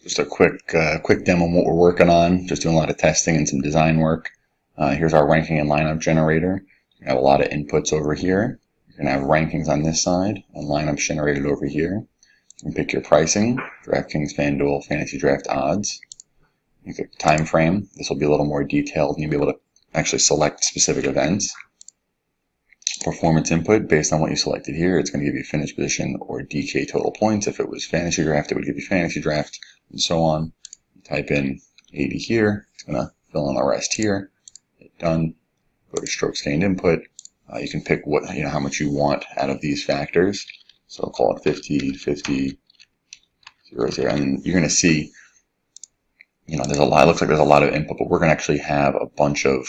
Just a quick demo of what we're working on. Just doing a lot of testing and some design work. Here's our ranking and lineup generator. You have a lot of inputs over here. You're going to have rankings on this side and lineups generated over here. You can pick your pricing, DraftKings, FanDuel, Fantasy Draft odds. You click time frame. This will be a little more detailed, and you'll be able to actually select specific events. Performance input, based on what you selected here, it's going to give you finish position or DK total points. If it was fantasy draft, it would give you fantasy draft, and so on. You type in 80 here, it's going to fill in the rest here. Hit done. Go to strokes gained input. You can pick how much you want out of these factors. So I'll call it 50, 50, 0, 0, and you're going to see, there's a lot. It looks like there's a lot of input, but we're going to actually have a bunch of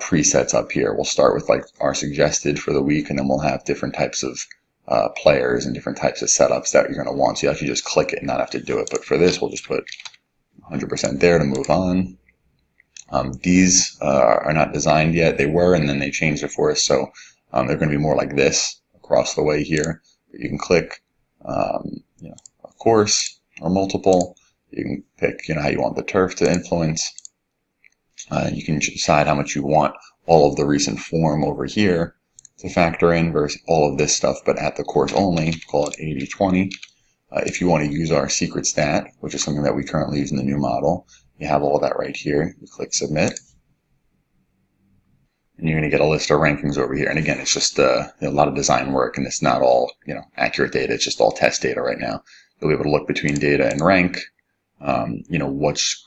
presets up here. We'll start with like our suggested for the week, and then we'll have different types of players and different types of setups that you're going to want. So you actually just click it and not have to do it. But for this, we'll just put 100% there to move on. These are not designed yet. They were, and then they changed it for us. So they're going to be more like this across the way here. You can click, a course or multiple. You can pick, how you want the turf to influence. You can decide how much you want all of the recent form over here to factor in versus all of this stuff, but at the course only. Call it 80-20. If you want to use our secret stat, which is something that we currently use in the new model, you have all of that right here. You click submit, and you're going to get a list of rankings over here. And again, it's just a lot of design work, and it's not all accurate data. It's just all test data right now. You'll be able to look between data and rank. What's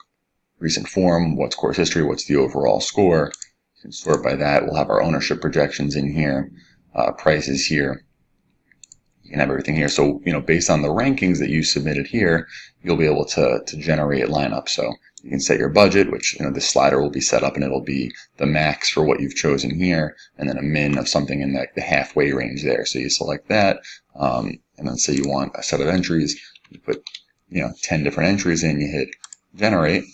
recent form, what's course history, what's the overall score. You can sort by that. We'll have our ownership projections in here, prices here. You can have everything here. So, based on the rankings that you submitted here, you'll be able to generate lineups. So you can set your budget, which, this slider will be set up, and it'll be the max for what you've chosen here, and then a min of something in the halfway range there. So you select that, and then say you want a set of entries. You put, 10 different entries in, you hit generate,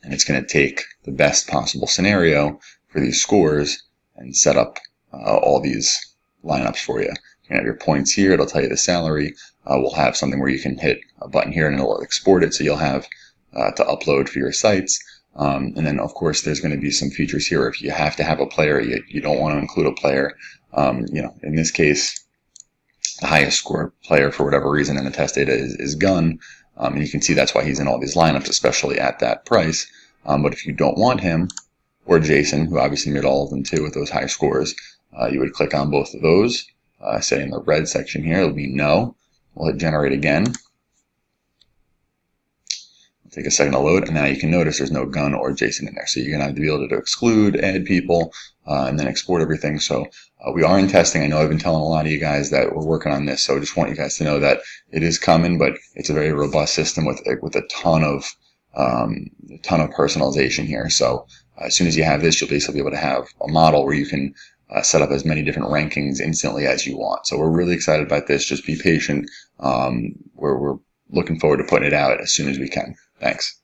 and it's going to take the best possible scenario for these scores and set up all these lineups for you. You can have your points here. It'll tell you the salary. We'll have something where you can hit a button here and it'll export it, so you'll have to upload for your sites. And then, of course, there's going to be some features here. If you have to have a player, you don't want to include a player. In this case, the highest score player, for whatever reason, in the test data is Gun. And you can see that's why he's in all these lineups, especially at that price. But if you don't want him, or Jason, who obviously made all of them too with those high scores, you would click on both of those. Say in the red section here, it'll be no. We'll hit generate again. It'll take a second to load, and now you can notice there's no Gun or Jason in there. So you're going to have to be able to exclude, add people, and then export everything. So we are in testing. I know I've been telling a lot of you guys that we're working on this, so I just want you guys to know that it is coming, but it's a very robust system with a ton of personalization here. So as soon as you have this, you'll basically be able to have a model where you can set up as many different rankings instantly as you want. So we're really excited about this. Just be patient. We're looking forward to putting it out as soon as we can. Thanks.